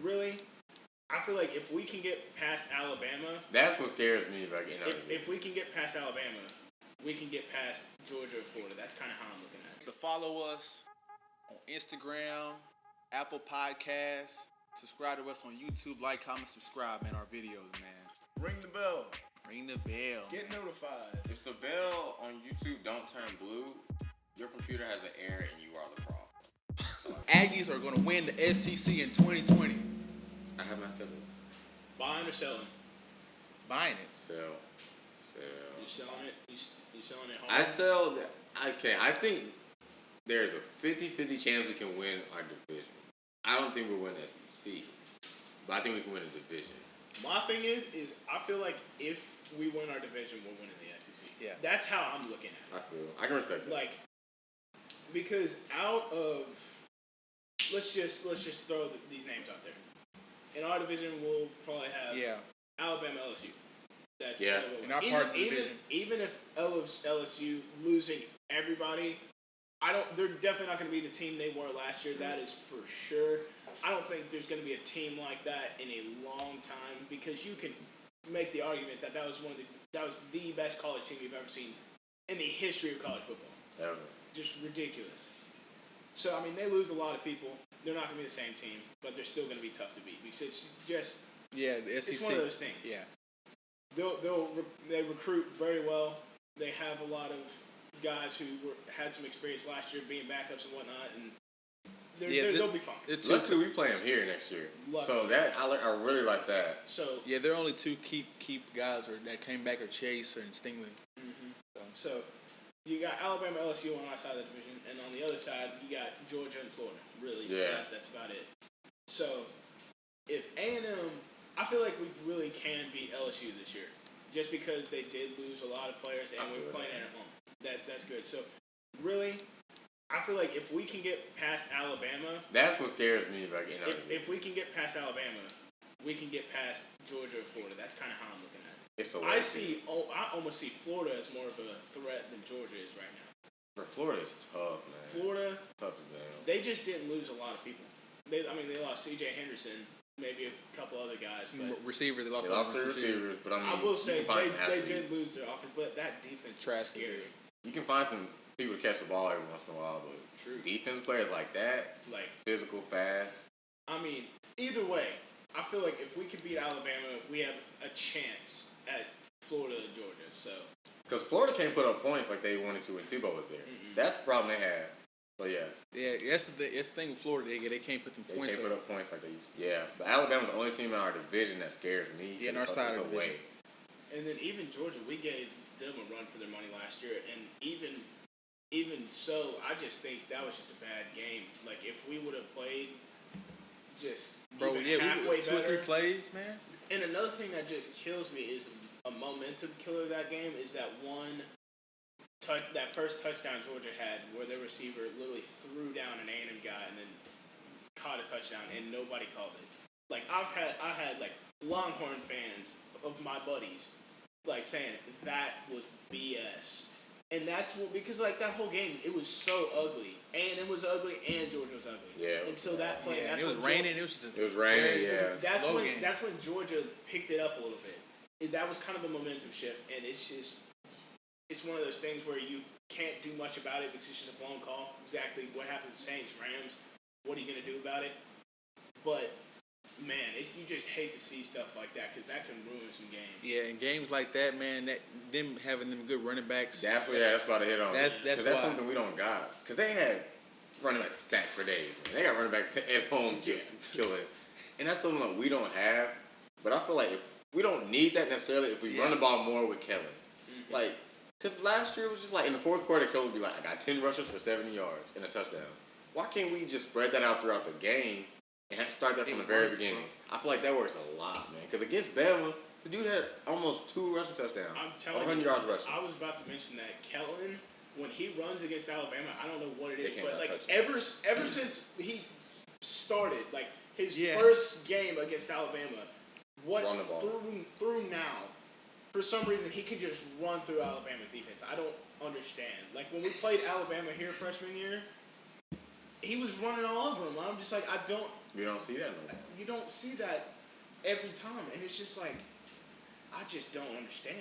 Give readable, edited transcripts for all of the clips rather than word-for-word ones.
really, I feel like if we can get past Alabama, that's what scares me about getting out. If we can get past Alabama, we can get past Georgia or Florida. That's kind of how I'm looking at it. To follow us on Instagram, Apple Podcasts, subscribe to us on YouTube, like, comment, subscribe, man. Our videos, man. Ring the bell. Ring the bell. Get man. notified. If the bell on YouTube don't turn blue, your computer has an error and you are the problem. Aggies are going to win the SEC in 2020. I have my schedule. Buying or selling? Buying it. Sell. You selling it? You selling it home? I sell that. I think there's a 50-50 chance we can win our division. I don't think we'll win SEC, but I think we can win a division. My thing is I feel like if we win our division, we'll win in the SEC. Yeah. That's how I'm looking at it. I can respect that. Like, because out of let's just throw these names out there. In our division, we'll probably have Alabama, LSU. That's in our part of the division. Even if LSU losing everybody, they're definitely not going to be the team they were last year. That is for sure. I don't think there's going to be a team like that in a long time because you can make the argument that was the best college team you've ever seen in the history of college football. Ever. Just ridiculous. So, I mean, they lose a lot of people. They're not going to be the same team, but they're still going to be tough to beat because it's just the SEC. It's one of those things. Yeah. They recruit very well. They have a lot of guys who had some experience last year being backups and whatnot, and they'll be fine. Luckily, we play them here next year. So that I really like that. So there are only two keep guys that came back are Chase and Stingley. Mm-hmm. So you got Alabama, LSU on our side of the division, and on the other side you got Georgia and Florida. Really, that's about it. So if A&M, I feel like we really can beat LSU this year, just because they did lose a lot of players and we're playing at home. That's good. So really, I feel like if we can get past Alabama, that's what scares me about getting out. If we can get past Alabama, we can get past Georgia or Florida. That's kind of how I'm looking at it. I almost see Florida as more of a threat than Georgia is right now. But Florida's tough, man. Florida, tough as hell. They just didn't lose a lot of people. They lost C.J. Henderson, maybe a couple other guys, but they lost their receivers. But I will say they did lose their offense, but that defense is scary. You can find some people to catch the ball every once in a while, but defensive players like that, like physical, fast. I mean, either way, I feel like if we can beat Alabama, we have a chance at Florida and Georgia. So because Florida can't put up points like they wanted to when Tebow was there. Mm-hmm. That's the problem they had. So that's the thing with Florida. They can't put them points. They can't put up points like they used to. Yeah, but Alabama's the only team in our division that scares me. Yeah, in our side of the division. And then even Georgia, we gave them a run for their money last year, and even so, I just think that was just a bad game. Like if we would have played just halfway we 2 or 3 better. plays, man. And another thing that just kills me is a momentum killer of that game is that that first touchdown Georgia had where their receiver literally threw down an A&M guy and then caught a touchdown and nobody called it. Like I had like Longhorn fans of my buddies like saying that was BS. And that's because like that whole game it was so ugly. A&M was ugly and Georgia was ugly. Yeah. Until that play. It was raining. It was raining, yeah. That's when Georgia picked it up a little bit. That was kind of a momentum shift, and it's one of those things where you can't do much about it because it's just a blown call. Exactly what happened to Saints, Rams. What are you going to do about it? But, man, you just hate to see stuff like that because that can ruin some games. Yeah, and games like that, man, them having them good running backs. That's about to hit on. That's something we don't got. Because they had running backs stacked for days. Man. They got running backs at home just killing. And that's something that we don't have. But I feel like if we don't need that necessarily if we run the ball more with Kellen. Mm-hmm. Like, because last year it was just like in the fourth quarter, Kellen would be like, I got 10 rushes for 70 yards and a touchdown. Why can't we just spread that out throughout the game and start that from the very beginning? Bro. I feel like that works a lot, man. Because against Bama, the dude had almost 2 rushing touchdowns. I'm telling 100 you, yards rushing. I was about to mention that Kellen, when he runs against Alabama, I don't know what it is, but like ever since he started, like his first game against Alabama, through now, for some reason he can just run through Alabama's defense. I don't understand. Like when we played Alabama here freshman year, he was running all over him. I'm just like, You don't see that no more. you don't see that every time, and it's just like, I just don't understand.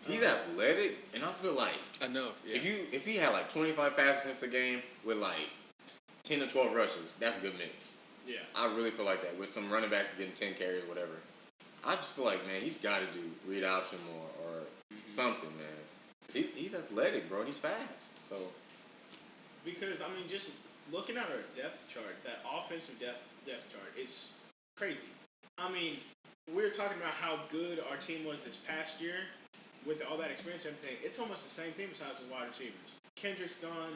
He's athletic, and I feel like enough. Yeah. if he had like 25 passes attempts a game with like 10 to 12 rushes, that's a good mix. Yeah. I really feel like that with some running backs getting 10 carries or whatever. I just feel like, man, he's got to do read option more or something, man. He's athletic, bro. He's fast. So Because I mean, just looking at our depth chart, that offensive depth chart is crazy. I mean, we were talking about how good our team was this past year with all that experience and everything. It's almost the same thing besides the wide receivers. Kendrick's gone,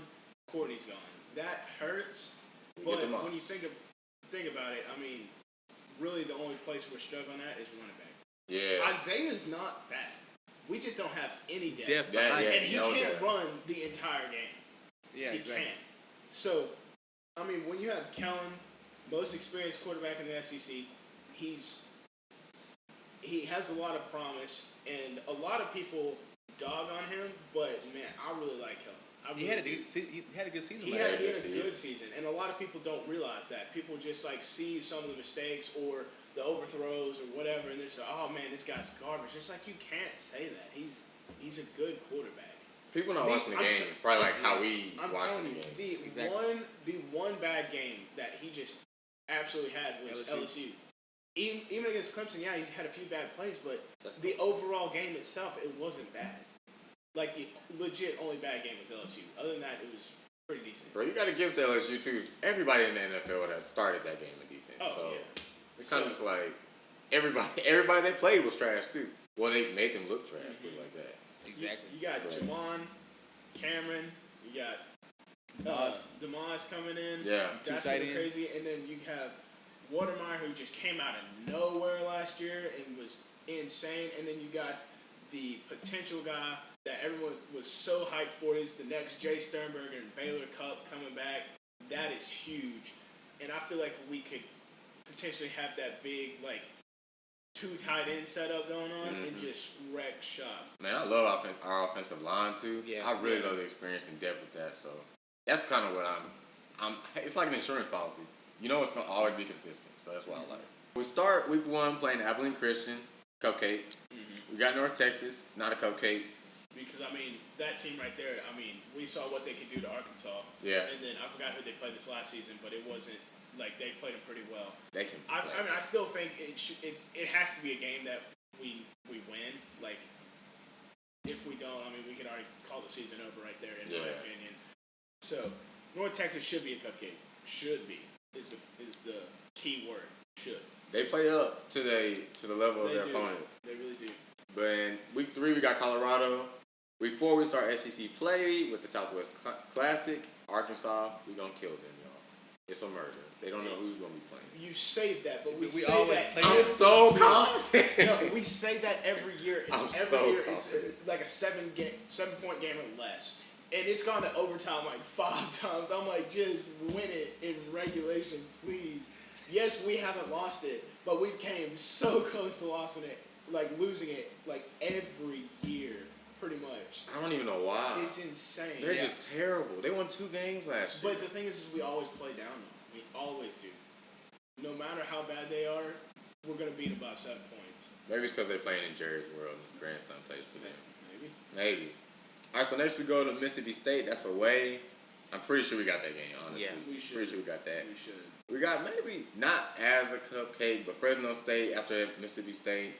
Courtney's gone. That hurts. But when you think about it, I mean, really the only place we're struggling at is running back. yeah, Isaiah's not bad. We just don't have any depth. Depth Yeah, behind yeah. it. And he can't run the entire game. Yeah, He exactly. can't. So, I mean, when you have Kellen, most experienced quarterback in the SEC, he has a lot of promise, and a lot of people dog on him. But man, I really like Kellen. He had a good season He last had year. a good season, and a lot of people don't realize that. People just like see some of the mistakes or the overthrows or whatever, and they're just like, "Oh man, this guy's garbage." It's like you can't say that. He's a good quarterback. people not watching the game. It's probably like how we I'm watching telling the you, game. Exactly. the one bad game that he just absolutely had was LSU. Even against Clemson, yeah, he had a few bad plays, but the overall game itself, it wasn't bad. Like, the legit only bad game was LSU. Other than that, it was pretty decent. Bro, you got to give it to LSU too. Everybody in the NFL would have started that game in defense. Oh, so yeah. it's kind of just like everybody they played was trash too. Well, they made them look trash, put it like that. Exactly. You got Right. Jamon, Cameron, you got Demas coming in. Yeah. That's tight really ends. crazy. And then you have Watermeyer, who just came out of nowhere last year and was insane. And then you got the potential guy that everyone was so hyped for, is the next Jay Sternberger and Baylor Cup coming back. That is huge. And I feel like we could potentially have that big, like, 2 tight end setup going on and just wreck shop. Man, I love our offensive line too. Yeah. I really love the experience and depth with that. So that's kind of what I'm. It's like an insurance policy. You know, it's gonna always be consistent. So that's why I like it. We start week 1 playing Abilene Christian, cupcake. We got North Texas, not a cupcake. Because, I mean, that team right there, I mean, we saw what they could do to Arkansas. Yeah. And then I forgot who they played this last season, but it wasn't, like, they played them pretty well. They can. I mean, I still think it has to be a game that we win. Like, if we don't, I mean, we could already call the season over right there, in my opinion. So, North Texas should be a cupcake. Should be is the key word. Should. They play up to the level of their opponent. They really do. But in week 3 we got Colorado. Week 4 we start SEC play with the Southwest Classic. Arkansas, we gonna kill them, y'all. It's a murder. They don't know who's gonna be playing. You say that, but we say always that. play I'm so confident. No, we say that every year. I'm every so year confident. it's like a 7-point game or less. And it's gone to overtime like 5 times. I'm like, just win it in regulation, please. Yes, we haven't lost it, but we came so close to losing it like every year, pretty much. I don't even know why. It's insane. They're just terrible. They won 2 games last year. But the thing is we always play down them. We always do. No matter how bad they are, we're going to beat them by 7 points. Maybe it's because they're playing in Jerry's world and his grandson plays for them. Maybe. All right, so next we go to Mississippi State. That's away. I'm pretty sure we got that game, honestly. Yeah, we should. Pretty sure we got that. We should. We got maybe not as a cupcake, but Fresno State after Mississippi State.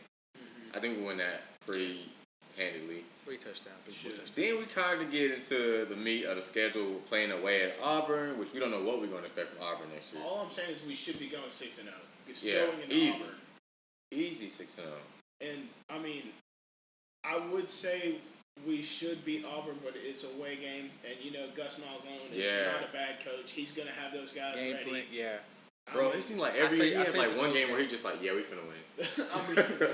I think we win that pretty handily. 3 touchdowns. 4 touchdowns. Then we kind of get into the meat of the schedule, playing away at Auburn, which we don't know what we're going to expect from Auburn next year. All I'm saying is we should be going 6-0. Yeah, Going into easy. Auburn. Easy 6-0. And, I mean, I would say we should beat Auburn, but it's a away game. And, you know, Gus Malzahn is not a bad coach. He's going to have those guys Game ready. plan, yeah. Bro, it seems like every year he has like one game where he's just like, yeah, we finna win. I mean,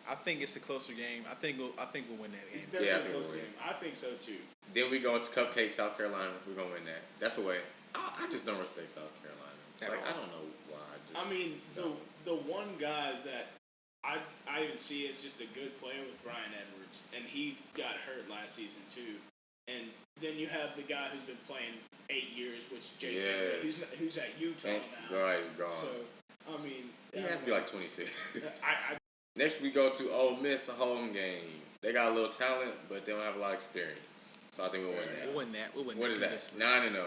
I think it's a closer game. I think we'll win that it's game. definitely Yeah, I a think close we'll win. game. I think so, too. Then we go into Cupcake, South Carolina. We're gonna win that. That's away. I just don't respect South Carolina. Like, I don't know why. I mean, the one guy that I even see as just a good player was Brian Edwards, and he got hurt last season too. and then you have the guy who's been playing 8 years, which is Jake, who's at Utah now. Guy's gone. So I mean, he has to be like 26. I Next we go to Ole Miss, a home game. They got a little talent, but they don't have a lot of experience. So I think we'll win that. We'll win that. We'll win What that. is that? 9-0.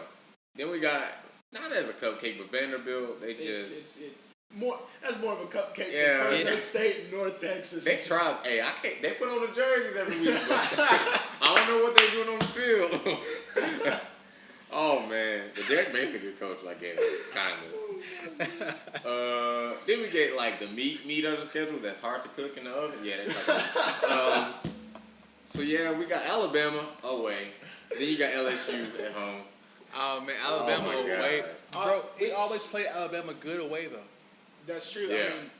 Then we got, not as a cupcake, but Vanderbilt. They it's more. That's more of a cupcake Yeah. than Fresno State and North Texas. They tried. Hey, I can't. They put on the jerseys every week, but I don't know what they're doing on the field. Oh man, but Derek Mason's a good coach, like that, kind of. Then we get like the meat of the schedule that's hard to cook in the oven. Yeah, that's like so yeah, we got Alabama away. Then you got LSU at home. Oh man, Alabama away. Bro, we always play Alabama good away though. That's true. Yeah. I mean,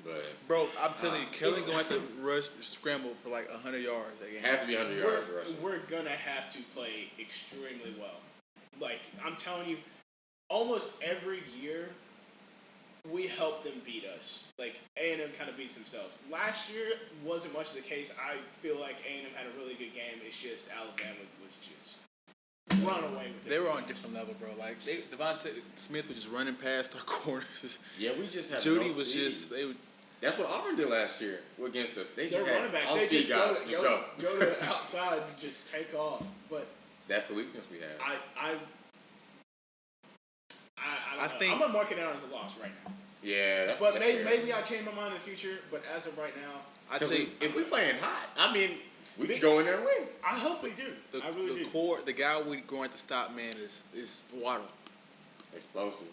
But bro, I'm telling you, Kelly gonna have to scramble for like 100 yards. it has to be 100 yards rushing. we're gonna have to play extremely well. Like I'm telling you, almost every year we help them beat us. Like A&M kind of beats themselves. Last year wasn't much the case. I feel like A&M had a really good game. It's just Alabama was just run away with it. They were on a different level, bro. Like Devontae Smith was just running past our corners. Yeah, we just have Judy no was speed. just That's what Auburn did last year against us. They Their just had running backs, all they speed just guys. Just go. go to the outside and just take off. But That's the weakness we have. I think I'm gonna mark it out as a loss right now. Yeah, that's. But that's maybe I'll change my mind in the future. But as of right now, I'd say if we playing hot, I mean, we can go in there and win. I hope we do. I really do. The guy we going to stop, man, is Waddle. Explosive.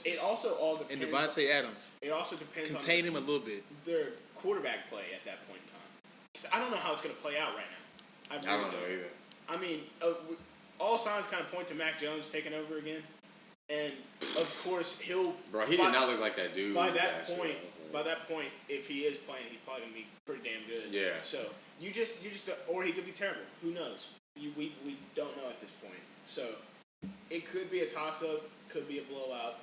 It also all depends. And Devontae Adams. It also depends Contain on him a little bit. Their quarterback play at that point in time. 'Cause I don't know how it's going to play out right now. I don't know either. I mean, all signs kind of point to Mac Jones taking over again, and of course he'll. Bro, he did not look like that dude. By that point, if he is playing, he's probably gonna be pretty damn good. Yeah. So you just, or he could be terrible. Who knows? We don't know at this point. So it could be a toss-up, could be a blowout.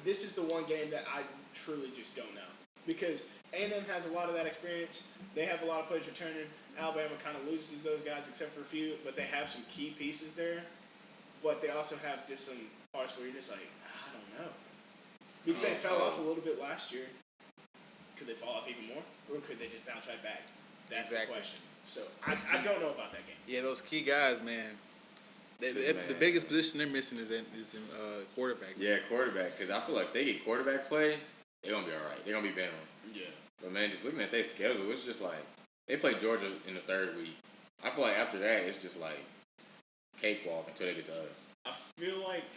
This is the one game that I truly just don't know because A&M has a lot of that experience. They have a lot of players returning. Alabama kind of loses those guys except for a few, but they have some key pieces there. But they also have just some parts where you're just like, I don't know. Because they fell off a little bit last year. Could they fall off even more? Or could they just bounce right back? That's the question. So I don't know about that game. Yeah, those key guys, man. The biggest position they're missing is in quarterback. Yeah, quarterback. Because I feel like they get quarterback play, they're going to be all right. They're going to be Bama. Yeah. But, man, just looking at their schedule, it's just like they play Georgia in the third week. I feel like after that, it's just like cakewalk until they get to us. I feel like,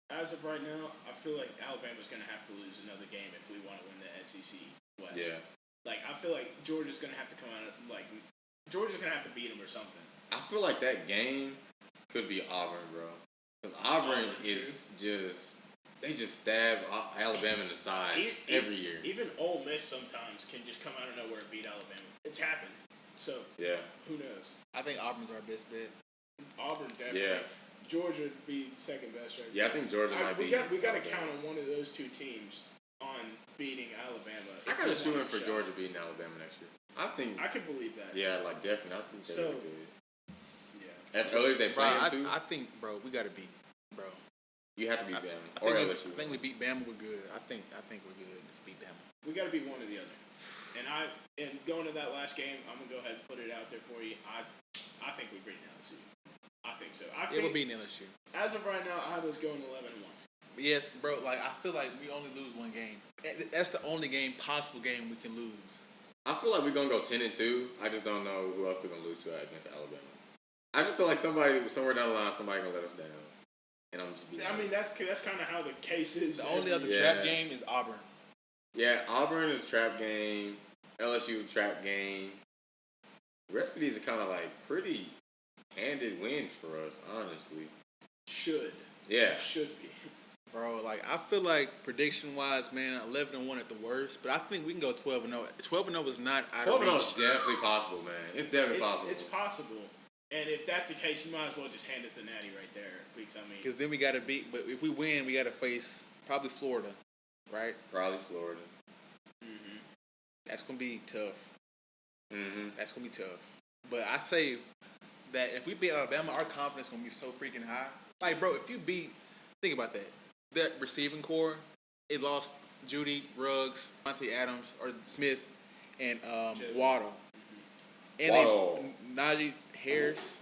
as of right now, I feel like Alabama's going to have to lose another game if we want to win the SEC West. Yeah. Like, I feel like Georgia's going to have to come out, Georgia's going to have to beat them or something. I feel like that game could be Auburn, bro. Because Auburn is just, they just stab Alabama in the sides every year. Even Ole Miss sometimes can just come out of nowhere and beat Alabama. It's happened. So, yeah. Who knows? I think Auburn's our best bet. Auburn definitely. Yeah. Georgia would be second best right now. Yeah, I think Georgia might be. We got to count on one of those two teams on beating Alabama. I got to shoot in for Georgia beating Alabama next year. I think. I could believe that. Yeah, like definitely. I think they're really good. Yeah. As early as they play too. I think, bro, we got to beat, bro. You have to beat Bama or LSU. I think we beat Bama. We're good. I think we're good if we beat Bama. We got to beat one or the other. And going to that last game, I'm gonna go ahead and put it out there for you. I think we beat LSU. I think so. We're beating LSU. As of right now, I was going 11-1. Yes, bro. Like I feel like we only lose one game. That's the only possible game we can lose. I feel like we're gonna go 10-2. I just don't know who else we're gonna lose to against Alabama. I just feel like somebody somewhere down the line, somebody gonna let us down, and I'm just. I mean, that's kind of how the case is. The only other trap game is Auburn. Yeah, Auburn is a trap game. LSU is a trap game. The rest of these are kind of like pretty handed wins for us, honestly. Should. Yeah. Should be. Bro, like I feel like prediction-wise, man, 11-1 at the worst, but I think we can go 12-0. 12-0 is not out of reach. 12-0 is definitely possible, man. It's definitely possible. It's possible. And if that's the case, you might as well just hand us a natty right there. Because then we got to beat, but if we win, we got to face probably Florida, right? Probably Florida. That's going to be tough. Mm-hmm. That's going to be tough. But I'd say that if we beat Alabama, our confidence gonna be so freaking high. Like, bro, if you beat, think about that. That receiving core, it lost Judy, Ruggs, Monte Adams, or Smith, and Waddle. And Waddle. Najee Harris.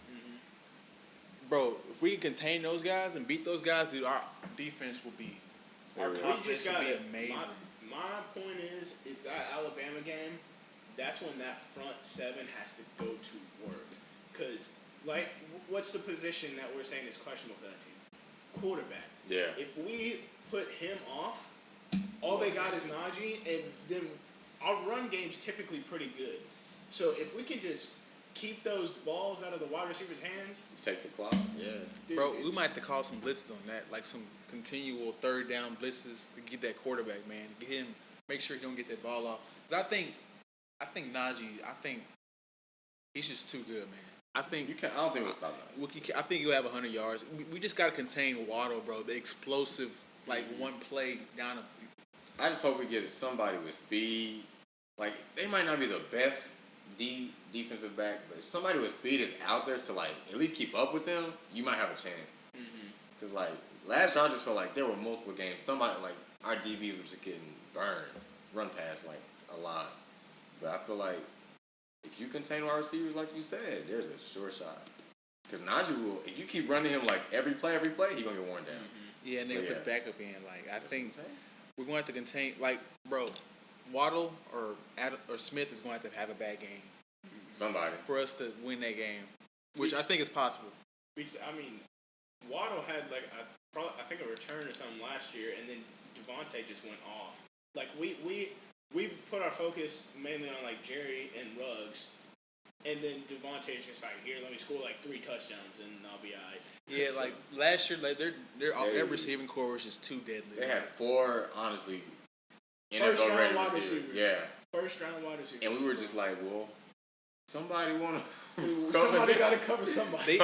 Bro, if we can contain those guys and beat those guys, dude, our defense will be, our confidence will be amazing. My point is that Alabama game, that's when that front seven has to go to work. Because, like, what's the position that we're saying is questionable for that team? Quarterback. Yeah. If we put him off, all they got is Najee, and then our run game's typically pretty good. So if we can just keep those balls out of the wide receiver's hands. Take the clock, yeah. Dude, bro, we might have to call some blitzes on that, like some continual third down blitzes to get that quarterback, man. Get him, make sure he don't get that ball off. Because I think Najee, he's just too good, man. I don't think we'll stop that. I think he'll have 100 yards. We just got to contain Waddle, bro. The explosive, like, one play down. I just hope we get somebody with speed. Like, they might not be the best defensive back, but if somebody with speed is out there to, like, at least keep up with them, you might have a chance. Because, like, last year I just felt like there were multiple games. Somebody, like, our DBs were just getting burned, run past, like, a lot. But I feel like if you contain our receivers, like you said, there's a sure shot. Because Najee will, if you keep running him, like, every play, he's going to get worn down. Yeah, and they put the backup in. Like, I think we're going to have to contain, like, bro, Waddle or Smith is going to have a bad game. Somebody. For us to win that game, which I think is possible. I mean, Waddle had, like, I think a return or something last year, and then Devontae just went off. Like, we put our focus mainly on, like, Jerry and Ruggs, and then Devontae's just like, here, let me score, like, 3 touchdowns, and I'll be all right. Yeah, so, like, last year, like, their receiving core was just too deadly. They had 4, honestly, first-round wide receivers. Yeah. First-round wide receivers. And we were just like, well, somebody want to somebody got to cover somebody.